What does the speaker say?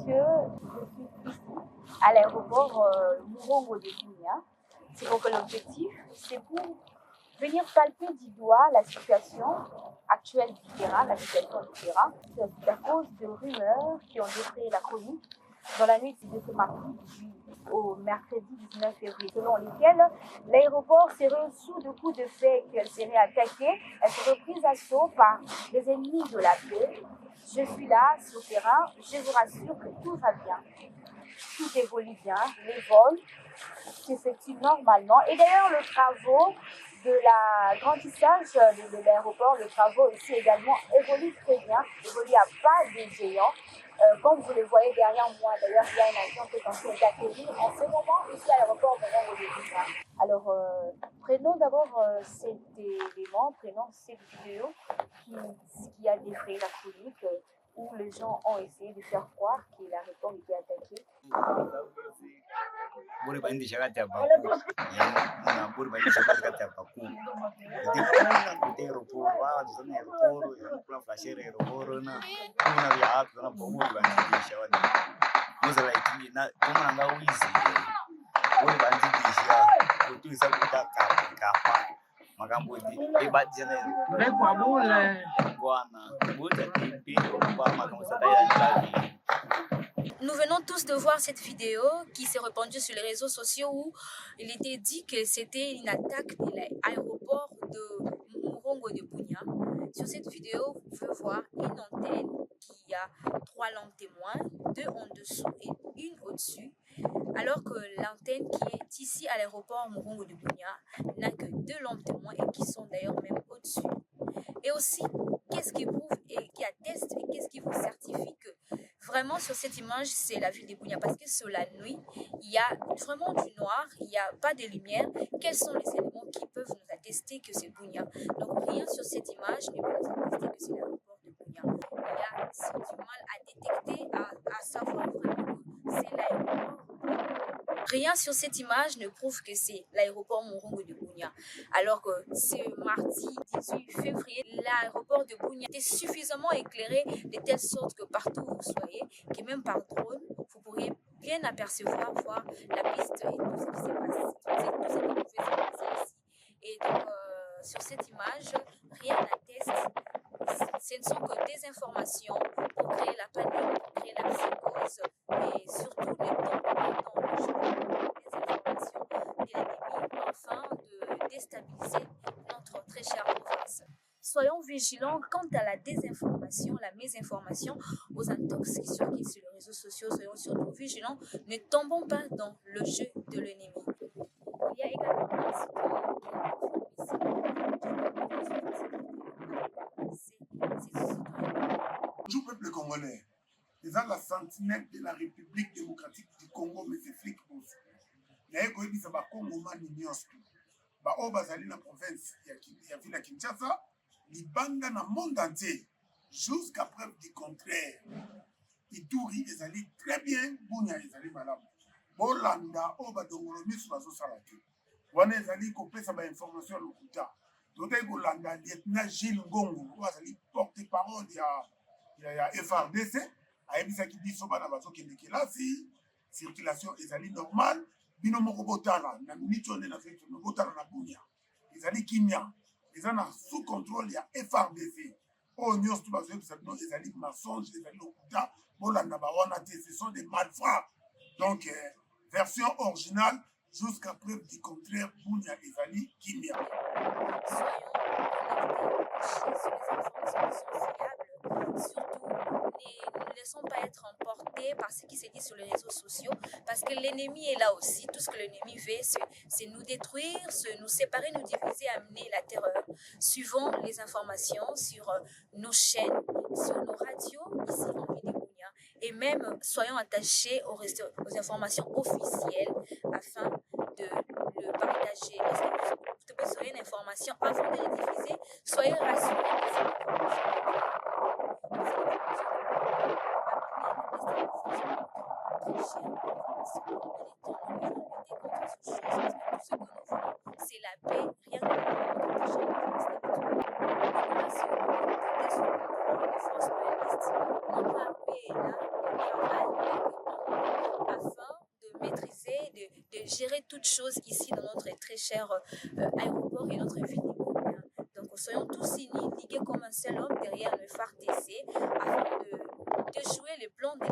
messieurs, je suis ici à l'aéroport Murongo de Bunia. C'est pour que l'objectif, c'est pour venir palper du doigt la situation actuelle du terrain, la situation du terrain. C'est à cause de rumeurs qui ont défrayé la chronique dans la nuit de ce mardi au mercredi 19 février, selon lesquelles l'aéroport serait sous le coup de fait qu'elle serait attaquée, elle serait prise d'assaut par des ennemis de la paix. Je suis là, sur le terrain, je vous rassure que tout va bien, tout évolue bien, les vols s'effectuent normalement. Et d'ailleurs, le travaux de l'agrandissage de l'aéroport, le travaux ici également évolue très bien, évolue à pas de géant. Comme vous le voyez derrière moi, d'ailleurs, il y a un avion qui est en train d'accueillir en ce moment ici à l'aéroport de Murongo. Alors, prenons d'abord cet élément, prenons cette vidéo qui a défrayé la chronique, où les gens ont essayé de faire croire que l'aéroport était attaqué. Buri bandisha kati ya Baku na buri bandisha kati ya Baku kuti aeroport wa zona aeroport ya kula flashere aeroport na kuna vya hatu na buri bandisha wadi muza la ikini na kuma nga wizi buri bandisha kuti isa kutaka kapa makambo di ebadja na kwa bule bwana buta tipi kwa makambo sadaya ndani. Nous venons tous de voir cette vidéo qui s'est répandue sur les réseaux sociaux où il était dit que c'était une attaque de l'aéroport de Murongo de Bunia. Sur cette vidéo, vous pouvez voir une antenne qui a 3 lampes témoins, 2 en dessous et une au-dessus, alors que l'antenne qui est ici à l'aéroport Murongo de Bunia n'a que 2 lampes témoins et qui sont d'ailleurs même au-dessus. Et aussi, qu'est-ce qui prouve et qui atteste et qu'est-ce qui vous certifie que vraiment sur cette image c'est la ville de Bunia, parce que sur la nuit il y a vraiment du noir, il n'y a pas de lumière. Quels sont les éléments qui peuvent nous attester que c'est Bunia? Donc rien sur cette image ne peut nous attester que c'est l'aéroport de Bunia. Il y a du mal à détecter, à savoir vraiment que c'est l'aéroport. Rien sur cette image ne prouve que c'est l'aéroport Murongo de Bunia. Alors que ce mardi 18 février, l'aéroport de Bunia était suffisamment éclairé de telle sorte que partout où vous soyez, que même par drone, vous pourriez bien apercevoir, voir la piste et tout ce qui s'est passé, tout ce qui pouvait se passer ici. Et donc, sur cette image, rien n'atteste. Ce ne sont que des informations pour créer la panique, pour créer la psychose et surtout ne tombons pas dans le jeu des informations de l'ennemi afin de déstabiliser notre très chère province. Soyons vigilants quant à la désinformation, la mésinformation, aux intoxications qui sur les réseaux sociaux. Soyons surtout vigilants, ne tombons pas dans le jeu de l'ennemi. Il y a également un citoyen Bonjour peuple congolais. Les gens la sentinelle de la République démocratique du Congo, mais c'est flic pour ça. Mais quand ils disent que Congo mani nyonso, ba o bazali na province ya ville ya Kinshasa, libanga na monde entier, jusqu'à preuve du contraire. Ituri ezali très bien, Bunia ezali malamu. Bolanda o ba dongolo misu bazo salate. Wana ezali kopesa ba information lokuta. Totai kolanda lieutenant Gilles Ngongo, bazali porte-parole ya FRDC. Ayebisaki biso bana bazokende kelasi, circulation ezali normal, bino moko botala na minute one na fete botala na Bunia ezali kimia, ezana sous contrôle ya FRDC. O nyos tu bazoyebisa bino ezali mensonge, ezali lokuta, bolanda bawana te, ce sont des malfrats. Donc version originale jusqu'à preuve du contraire, Bunia ezali kimia. Ne laissons pas être emportés par ce qui se dit sur les réseaux sociaux, parce que l'ennemi est là aussi. Tout ce que l'ennemi veut, c'est nous détruire, nous séparer, nous diviser, amener la terreur. Suivons les informations sur nos chaînes, sur nos radios, ici en Vidébunia, et même soyons attachés aux informations officielles afin de le partager. Lorsque vous recevez une information, avant de la diffuser, soyez rassurés de cette information. C'est la paix, rien que la force loyaliste. Notre paix est là, le travail gérer toutes choses ici dans notre très cher aéroport et notre ville de Bunia. Donc, soyons tous unis, ligués comme un seul homme derrière le phare TC afin de jouer le plan de